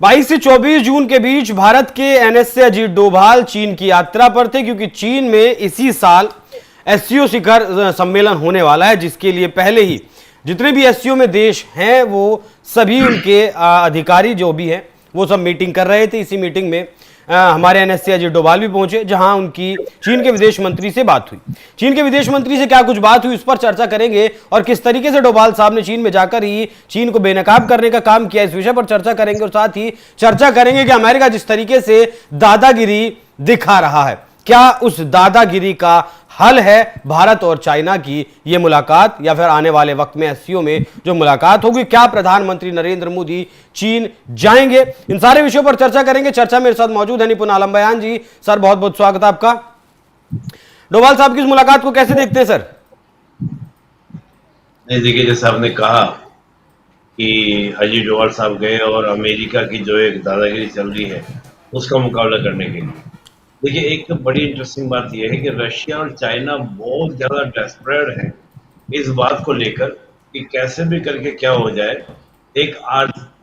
22 से 24 जून के बीच भारत के एनएसए अजीत डोभाल चीन की यात्रा पर थे, क्योंकि चीन में इसी साल एससीओ शिखर सम्मेलन होने वाला है, जिसके लिए पहले ही जितने भी एससीओ में देश हैं वो सभी उनके अधिकारी जो भी हैं वो सब मीटिंग कर रहे थे। इसी मीटिंग में हमारे एनएसए अजीत डोभाल भी पहुंचे, जहां उनकी चीन के विदेश मंत्री से बात हुई। चीन के विदेश मंत्री से क्या कुछ बात हुई उस पर चर्चा करेंगे, और किस तरीके से डोभाल साहब ने चीन में जाकर ही चीन को बेनकाब करने का काम किया, इस विषय पर चर्चा करेंगे। और साथ ही चर्चा करेंगे कि अमेरिका जिस तरीके से दादागिरी दिखा रहा है, क्या उस दादागिरी का हल है भारत और चाइना की ये मुलाकात, या फिर आने वाले वक्त में एससीओ में जो मुलाकात होगी, क्या प्रधानमंत्री नरेंद्र मोदी चीन जाएंगे? इन सारे विषयों पर चर्चा करेंगे। चर्चा मेरे साथ मौजूद है निपुण आलम बयान जी। सर बहुत बहुत स्वागत है आपका। डोभाल साहब की इस मुलाकात को कैसे देखते हैं सर? नहीं, देखिए, जैसे आपने कहा कि अजीत डोभाल साहब गए और अमेरिका की जो एक दादागिरी चल रही है उसका मुकाबला करने के लिए। देखिए, एक तो बड़ी इंटरेस्टिंग बात यह है कि रशिया और चाइना बहुत ज़्यादा डेस्परेट है इस बात को लेकर कि कैसे भी करके क्या हो जाए, एक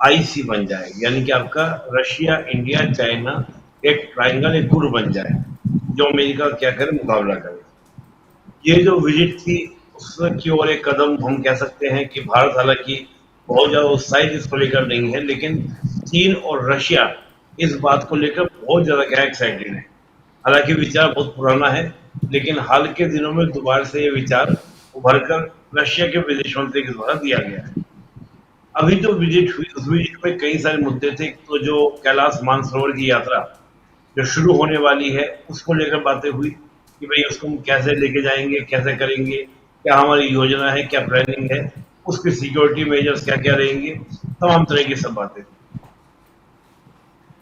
आईसी बन जाए, यानी कि आपका रशिया, इंडिया, चाइना एक ट्रायंगल, एक गुट बन जाए जो अमेरिका क्या करे, मुकाबला करे। ये जो विजिट थी उसकी ओर एक कदम हम कह सकते हैं कि भारत हालांकि बहुत ज्यादा उत्साहित इसको लेकर नहीं है, लेकिन चीन और रशिया इस बात को लेकर बहुत ज्यादा क्या एक्साइटेड है। हालांकि विचार बहुत पुराना है, लेकिन हाल के दिनों में दोबारा से ये विचार उभर कर रशिया के विदेश मंत्री के द्वारा दिया गया है। अभी जो विजिट हुई उस विजिट में कई सारे मुद्दे थे। तो जो कैलाश मानसरोवर की यात्रा जो शुरू होने वाली है उसको लेकर बातें हुई कि भाई उसको हम कैसे लेके जाएंगे, कैसे करेंगे, क्या हमारी योजना है, क्या प्लानिंग है, उसके सिक्योरिटी मेजर्स क्या क्या रहेंगे, तमाम तरह की सब बातें थी।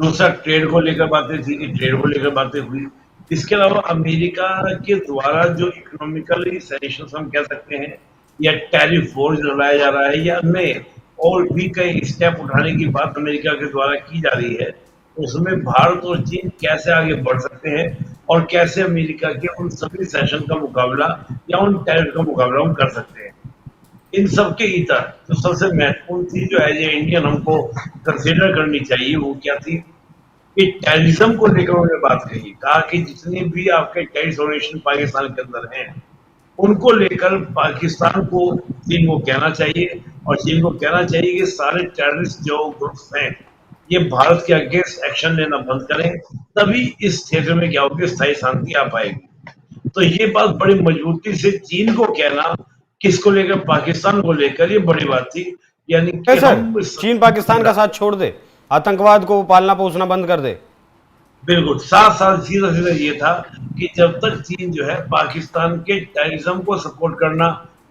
दूसरा, ट्रेड को लेकर बातें थी कि ट्रेड को लेकर बातें हुई। इसके अलावा अमेरिका के द्वारा जो इकोनॉमिकली सैंक्शंस हम कह सकते हैं, या टैरिफ वॉर जो लाया जा रहा है, या नए और भी कई स्टेप उठाने की बात अमेरिका के द्वारा की जा रही है, उसमें भारत और चीन कैसे आगे बढ़ सकते हैं और कैसे अमेरिका के उन सभी सैंक्शन का मुकाबला या उन टैरिफ का मुकाबला हम कर सकते हैं। इन सब के इतर जो सबसे महत्वपूर्ण थी, जो एज ए इंडियन हमको कंसिडर करनी चाहिए, वो क्या थी कि टेररिज्म को लेकर उन्होंने बात कही। कहा कि जितने भी आपके टेररिस्ट ऑर्गेनाइजेशन पाकिस्तान के अंदर हैं उनको लेकर पाकिस्तान को, चीन को कहना चाहिए, और चीन को कहना चाहिए कि सारे टेररिस्ट जो ग्रुप्स हैं ये भारत के अगेंस्ट एक्शन लेना बंद करें, तभी इस क्षेत्र में क्या होगी, स्थायी शांति आ पाएगी। तो ये बात बड़ी मजबूती से चीन को कहना, किसको लेकर, पाकिस्तान को लेकर, ये बड़ी बात थी। यानी कि सर चीन पाकिस्तान का साथ छोड़ दे, आतंकवाद को पालना पोसना बंद कर दे। बिल्कुल, साथ साथ सीधा सीधा ये था कि जब तक चीन जो है पाकिस्तान के टेररिज्म को सपोर्ट करना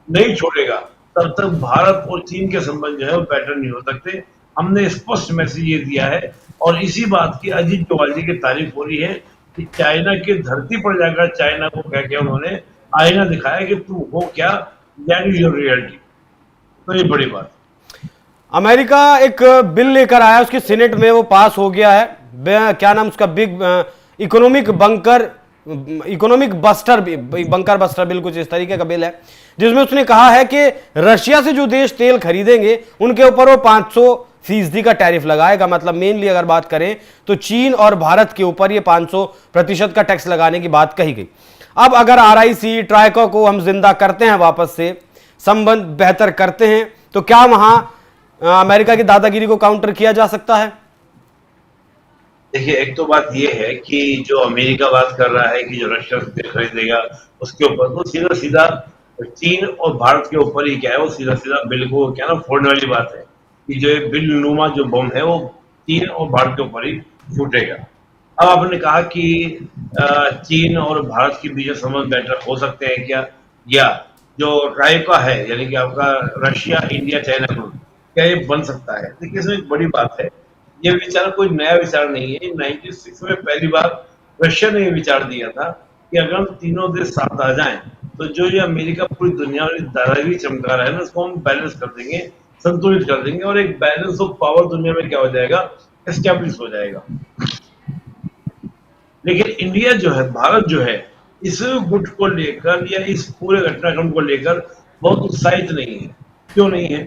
नहीं छोड़ेगा, तब तक भारत और चीन के संबंध जो है वो बेटर नहीं हो सकते। हमने स्पष्ट मैसेज ये दिया है, और इसी बात की अजीत डोभाल जी की तारीफ हो रही है कि चाइना की धरती पर जाकर चाइना को कह के उन्होंने आईना दिखाया कि तू हो क्या, दैट इज योर रियलिटी। तो ये बड़ी बात। अमेरिका एक बिल लेकर आया, उसके सीनेट में वो पास हो गया है, क्या नाम उसका, big economic bunker buster bill, कुछ इस तरीके का बिल है, जिसमें उसने कहा है कि रशिया से जो देश तेल खरीदेंगे उनके ऊपर वो 500% का टैरिफ लगाएगा। मतलब मेनली अगर बात करें तो चीन और भारत के ऊपर ये 500% का टैक्स लगाने की बात कही गई। अब अगर आरआईसी ट्राइको को हम जिंदा करते हैं, वापस से संबंध बेहतर करते हैं, तो क्या वहां अमेरिका की दादागिरी को काउंटर किया जा सकता है? देखिए, एक तो बात यह है कि जो अमेरिका बात कर रहा है कि जो रशिया से तेल खरीदेगा उसके ऊपर, तो सीधा सीधा चीन और भारत के ऊपर ही क्या है, वो सीधा सीधा बिल को क्या ना फोड़ने वाली बात है कि जो बिल नुमा जो बम है वो चीन और भारत के ऊपर ही फूटेगा। अब आपने कहा कि चीन और भारत के बीच संबंध बेटर हो सकते हैं क्या, या जो ट्राइका है यानी कि आपका रशिया, इंडिया, चाइना ग्रुप, क्या ये बन सकता है? देखिए, इसमें एक बड़ी बात है, ये विचार कोई नया विचार नहीं है। 96 में पहली बार रशिया ने ये विचार दिया था कि अगर हम तीनों देश साथ आ जाएं तो जो ये अमेरिका पूरी दुनिया में दादागिरी चमका रहा है ना, उसको हम बैलेंस कर देंगे, संतुलित कर देंगे, और एक बैलेंस ऑफ पावर दुनिया में क्या हो जाएगा, एस्टैब्लिश हो जाएगा। लेकिन इंडिया जो है, भारत जो है, इस गुट को लेकर या इस पूरे घटनाक्रम को लेकर बहुत उत्साहित नहीं है। क्यों नहीं है?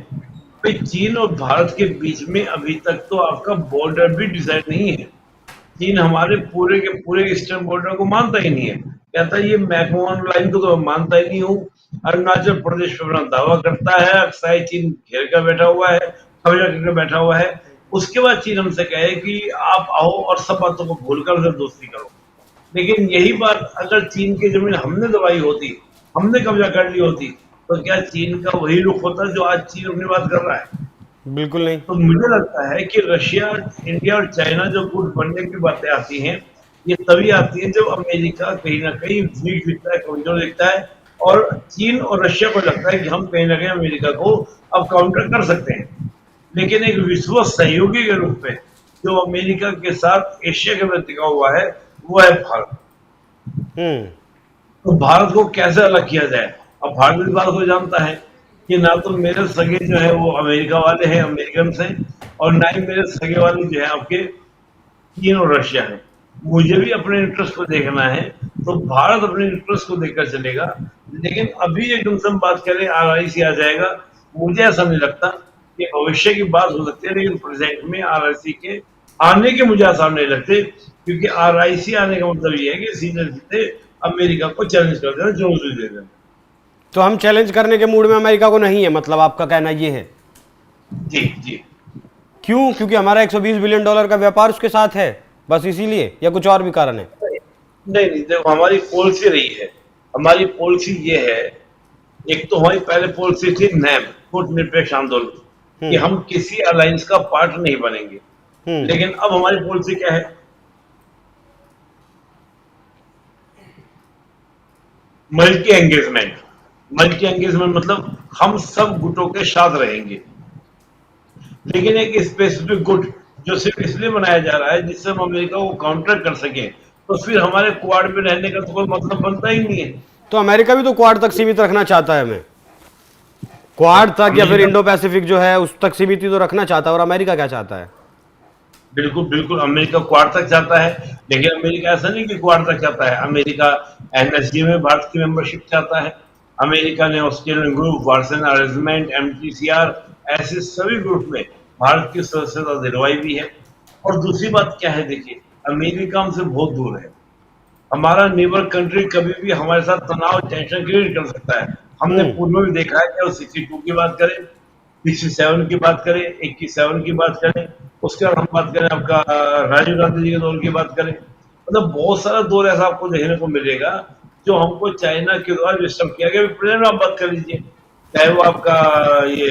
भाई चीन और भारत के बीच में अभी तक तो आपका बॉर्डर भी डिसाइड नहीं है। चीन हमारे पूरे के पूरे ईस्टर्न बॉर्डर को मानता ही नहीं है, कहता है ये मैकमोहन लाइन को तो मैं मानता ही नहीं हूँ। अरुणाचल प्रदेश पे अपना दावा करता है, अक्साई चीन घेर कर बैठा हुआ है, कब्जा करके बैठा हुआ है। उसके बाद चीन हमसे कहे कि आप आओ और सब बातों को भूलकर उधर दोस्ती करो। लेकिन यही बात अगर चीन की जमीन हमने दबाई होती, हमने कब्जा कर ली होती, तो क्या चीन का वही रुख होता जो आज चीन अपनी बात कर रहा है? बिल्कुल नहीं। तो मुझे लगता है कि रशिया, इंडिया और चाइना जो गुट बनने की बातें आती हैं, ये तभी आती है जब अमेरिका कहीं ना कहीं वीक दिखता है, कमजोर दिखता है, और चीन और रशिया को लगता है कि हम कहीं ना कहीं अमेरिका को अब काउंटर कर सकते हैं। लेकिन एक विश्व सहयोगी के रूप में जो अमेरिका के साथ एशिया के अंदर टिका हुआ है, वो है भारत। हम्म। तो भारत को कैसे अलग किया जाए? अब भारत इस बात को जानता है कि ना तो मेरे सगे जो है वो अमेरिका वाले हैं, अमेरिकन हैं, और ना ही मेरे सगे वाले जो है आपके चीन और रशिया है। मुझे भी अपने इंटरेस्ट को देखना है, तो भारत अपने इंटरेस्ट को देखकर चलेगा। लेकिन अभी एकदम से हम बात करें RIC आ जाएगा, मुझे ऐसा नहीं लगता। कि भविष्य की बात हो सकती है, लेकिन प्रेजेंट में RIC के आने के मुझे आसान नहीं लगते, क्योंकि RIC आने का मतलब ये है कि सीधे सीधे अमेरिका को चैलेंज कर देना, चुनौती दे देना। तो हम चैलेंज करने के मूड में अमेरिका को नहीं है, मतलब आपका कहना ये है? जी जी। क्यों? क्योंकि हमारा $120 बिलियन का व्यापार उसके साथ है, बस इसीलिए, या कुछ और भी कारण है? नहीं नहीं, देखो हमारी पॉलिसी रही है, हमारी पॉलिसी ये है। एक तो हमारी पहले पॉलिसी थी नैम, कूटनिरपेक्ष आंदोलन, कि हम्म। हम किसी अलायंस का पार्ट नहीं बनेंगे। हम्म। लेकिन अब हमारी पॉलिसी क्या है? Multi engagement. मल्टी एंगेजमेंट मतलब हम सब गुटों के साथ रहेंगे, लेकिन एक स्पेसिफिक गुट जो सिर्फ इसलिए बनाया जा रहा है जिससे हम अमेरिका को काउंटर कर सकें। तो फिर हमारे क्वाड में रहने का तो कोई मतलब बनता ही नहीं है। तो अमेरिका भी तो क्वाड तक सीमित रखना चाहता है हमें, क्वाड तक या फिर अमेरिका इंडो पैसिफिक जो है उस तक सीमित ही तो रखना चाहता है। और अमेरिका क्या चाहता है? बिल्कुल बिल्कुल, अमेरिका क्वाड तक चाहता है, लेकिन अमेरिका ऐसा नहीं कि क्वाड तक चाहता है। अमेरिका NSG में भारत की मेंबरशिप चाहता है। अमेरिका ने ऑस्ट्रेलियन ग्रुप, वार्सन अरेंजमेंट, MTCR, ऐसे सभी ग्रुप में भारत की सदस्यता दिलवाई भी है। और दूसरी बात क्या है, देखिए अमेरिका हमसे बहुत दूर है। हमारा नेबर कंट्री कभी भी हमारे साथ तनाव, टेंशन क्रिएट कर सकता है। हमने हम्म। पूर्व में भी देखा है, चाहे 62 की बात करें, 67 की बात करें, 87 की बात करें, उसके बाद हम बात करें आपका राजीव गांधी जी के दौर की बात करें, मतलब बहुत सारा दौर ऐसा आपको देखने को मिलेगा जो हमको चाइना के द्वारा डिस्टर्ब किया गया। प्रेम आप बात कर लीजिए, चाहे वो आपका ये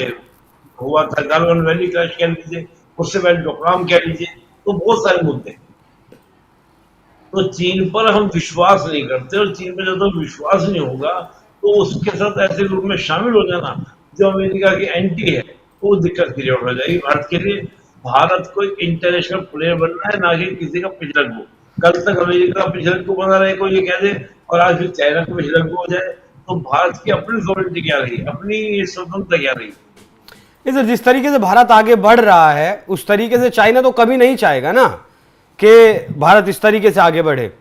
हुआ था गालवन वैली क्रैश कह लीजिए, उससे पहले डोकलाम कह लीजिए, तो बहुत सारे मुद्दे। तो चीन पर हम विश्वास नहीं करते, और चीन पर जब तक विश्वास नहीं होगा तो उसके साथ ऐसे ग्रुप में शामिल हो जाना जो अमेरिका की एंटी है, वो दिक्कत क्रिएट हो जाएगी भारत के लिए। भारत को एक इंटरनेशनल प्लेयर बनना है, ना कि किसी का पिछड़क। कल तक अमेरिका का पिछड़क बना रहे कोई ये कह दे, और आज फिर चाइना का पिछड़क हो जाए, तो भारत की अपनी सॉवरेनिटी क्या रही, अपनी स्वतंत्रता क्या रही? इधर जिस तरीके से भारत आगे बढ़ रहा है उस तरीके से चाइना तो कभी नहीं चाहेगा ना कि भारत इस तरीके से आगे बढ़े।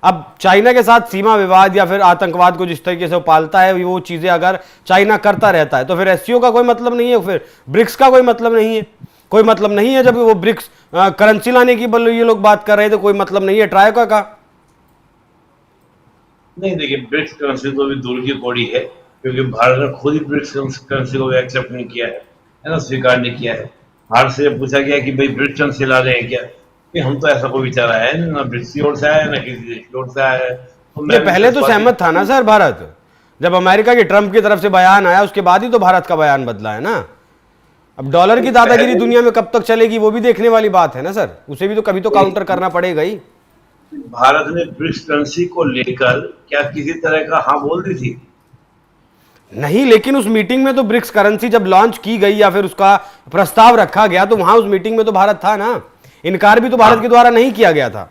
अब चाइना के साथ सीमा विवाद या फिर आतंकवाद को जिस तरीके से वो पालता है, वो चीजें अगर चाइना करता रहता है तो फिर SCO का कोई मतलब नहीं है, फिर ब्रिक्स का कोई मतलब नहीं है। कोई मतलब नहीं है जब वो ब्रिक्स करेंसी लाने की ये लोग बात कर रहे थे, कोई मतलब नहीं है ट्राई का। नहीं देखिए, ब्रिक्स करेंसी तो अभी दूर की कौड़ी है, क्योंकि भारत ने खुद ही ब्रिक्स करेंसी को एक्सेप्ट नहीं किया है ना, स्वीकार नहीं किया है। भारत से जब पूछा गया कि भाई ब्रिक्स करेंसी ला रहे हैं क्या, कि हम तो ऐसा कोई विचार आया है ना, ब्रिक्स की ओर से आया है ना किसी देश की ओर से आया है। तो ये मैं भी पहले इस तो बात सहमत था ना सर भारत, जब अमेरिका के ट्रंप की तरफ से बयान आया उसके बाद ही तो भारत का बयान बदला है ना। अब डॉलर की दादागिरी दुनिया में कब तक चलेगी वो भी देखने वाली बात है ना सर, उसे भी तो कभी तो काउंटर करना पड़ेगा ही। भारत ने ब्रिक्स करेंसी को लेकर क्या किसी तरह का हाँ बोल दी थी? नहीं, लेकिन उस मीटिंग में तो ब्रिक्स करेंसी जब लॉन्च की गई या फिर उसका प्रस्ताव रखा गया तो वहां उस मीटिंग में तो भारत था ना, इनकार भी तो भारत के द्वारा नहीं किया गया था।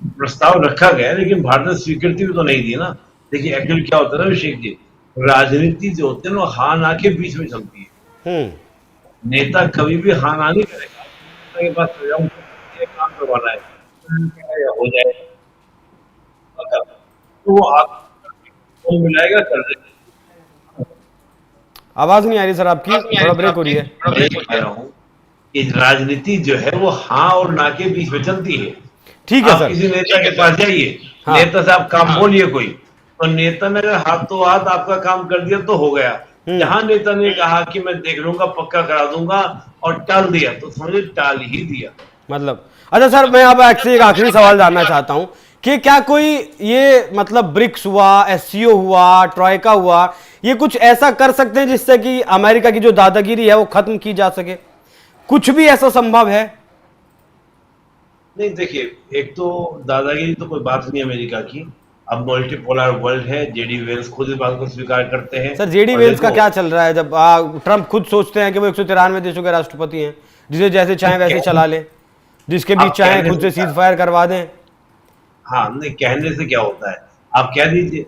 प्रस्ताव रखा गया, लेकिन भारत ने स्वीकृति भी तो नहीं दी ना। देखिए एक्चुअली क्या होता है ना अभिषेक जी, राजनीति जो होती है ना, वो हाँ ना के बीच में चलती है। हम्म। नेता कभी भी हाँ ना नहीं करेगा। नेता के पास चले जाऊं, ये काम करवाना है, या हो जाए, तो वो आप मिलाएगा कर देगा। आवाज नहीं आ रही सर आपकी, थोड़ा ब्रेक हो रही है। मैं कह रहा हूँ कि राजनीति जो है वो हाँ और ना के बीच में चलती है। ठीक है आप सर। किसी नेता के पास जाइए, हाँ। नेता से आप काम बोलिए कोई, तो नेता ने अगर हाथों हाथ आपका काम कर दिया तो हो गया। जहां नेता ने कहा कि मैं देख लूंगा, पक्का करा दूंगा, और टाल दिया, तो समझे टाल ही दिया। मतलब अच्छा सर, मैं अब आपसे एक आखिरी सवाल जानना चाहता हूं कि क्या कोई ये मतलब ब्रिक्स हुआ, एससीओ हुआ, ट्रॉयका हुआ, ये कुछ ऐसा कर सकते हैं जिससे कि अमेरिका की जो दादागिरी है वो खत्म की जा सके? कुछ भी ऐसा संभव है? नहीं देखिए, एक तो दादागिरी तो कोई बात नहीं अमेरिका की। अब मल्टीपोलर वर्ल्ड है, जेडी वेंस खुद इस बात को स्वीकार करते हैं। सर जेडी और वेंस का देखो, क्या चल रहा है जब ट्रंप खुद सोचते हैं कि वो 193 देशों के राष्ट्रपति हैं, जिसे जैसे चाहे वैसे चला लें, जिसके बीच आप चाहे कहने खुद से से सीज फायर करवा दें? हाँ, नहीं कहने से क्या होता है, आप कह दीजिए।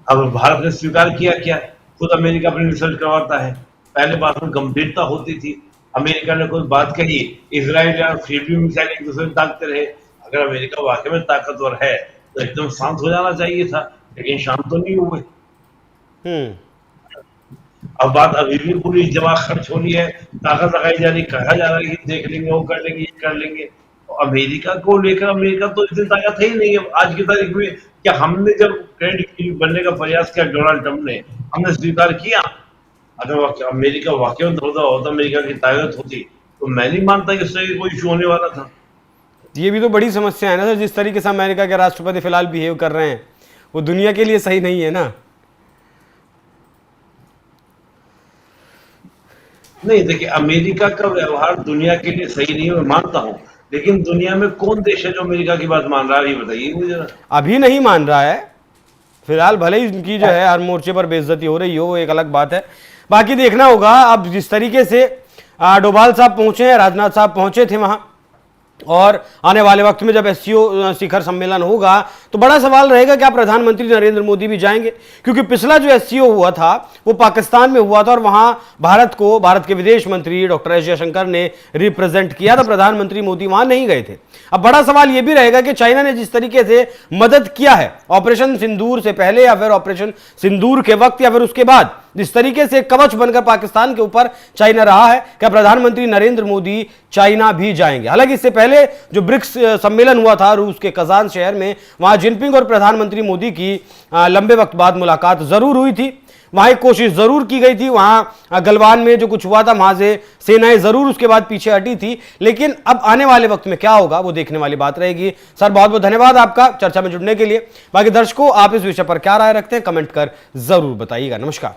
अब भारत ने स्वीकार किया क्या? खुद अमेरिका अपनी रिसर्च करवाता है। पहले बात में गंभीरता होती थी, अमेरिका ने कोई बात कही, इसराइल या फिर भी मिसाइल एक दूसरे में दागते रहे। अगर अमेरिका वाकई में ताकतवर है तो एकदम शांत हो जाना चाहिए था, लेकिन शांत तो नहीं हुए। हम्म। अब बात अभी भी पूरी जमा खर्च हो रही है, ताकत लगाई जा रही, कहा जा रहा है कि देख लेंगे, वो कर लेंगे, ये कर लेंगे। तो अमेरिका को लेकर, अमेरिका तो इतनी ताकत है ही नहीं है आज की तारीख में। क्या हमने जब क्रेडिट बनने का प्रयास किया डोनाल्ड ट्रंप ने, हमने स्वीकार किया? अगर अमेरिका वाकई में होता अमेरिका की ताकत होती, तो मैं नहीं मानता कि इससे कोई इशू होने वाला था। ये भी तो बड़ी समस्या है ना सर, जिस तरीके से अमेरिका के राष्ट्रपति फिलहाल बिहेव कर रहे हैं वो दुनिया के लिए सही नहीं है ना। नहीं देखिए, अमेरिका का व्यवहार दुनिया के लिए सही नहीं है, मैं मानता हूँ। लेकिन दुनिया में कौन देश है जो अमेरिका की बात मान रहा है, ये बताइए मुझे जरा। अभी नहीं मान रहा है फिलहाल, भले ही उनकी जो है हर मोर्चे पर बेइज्जती हो रही हो, वो एक अलग बात है। बाकी देखना होगा अब जिस तरीके से डोभाल साहब पहुंचे हैं, राजनाथ साहब पहुंचे थे वहां, और आने वाले वक्त में जब एससीओ शिखर सम्मेलन होगा तो बड़ा सवाल रहेगा क्या प्रधानमंत्री नरेंद्र मोदी भी जाएंगे? क्योंकि पिछला जो एससीओ हुआ था वो पाकिस्तान में हुआ था और वहां भारत के विदेश मंत्री डॉक्टर एस जयशंकर ने रिप्रेजेंट किया था, प्रधानमंत्री मोदी वहां नहीं गए थे। अब बड़ा सवाल यह भी रहेगा कि चाइना ने जिस तरीके से मदद किया है ऑपरेशन सिंदूर से पहले या फिर ऑपरेशन सिंदूर के वक्त या फिर उसके बाद, जिस तरीके से कवच बनकर पाकिस्तान के ऊपर चाइना रहा है, क्या प्रधानमंत्री नरेंद्र मोदी चाइना भी जाएंगे? हालांकि इससे पहले जो ब्रिक्स सम्मेलन हुआ था रूस के कजान शहर में, वहां जिनपिंग और प्रधानमंत्री मोदी की लंबे वक्त बाद मुलाकात जरूर हुई थी, वहां एक कोशिश जरूर की गई थी, वहां गलवान में जो कुछ हुआ था वहां से सेनाएं जरूर उसके बाद पीछे हटी थी। लेकिन अब आने वाले वक्त में क्या होगा वो देखने वाली बात रहेगी। सर बहुत बहुत धन्यवाद आपका चर्चा में जुड़ने के लिए। बाकी दर्शकों, आप इस विषय पर क्या राय रखते हैं कमेंट कर जरूर बताइएगा। नमस्कार।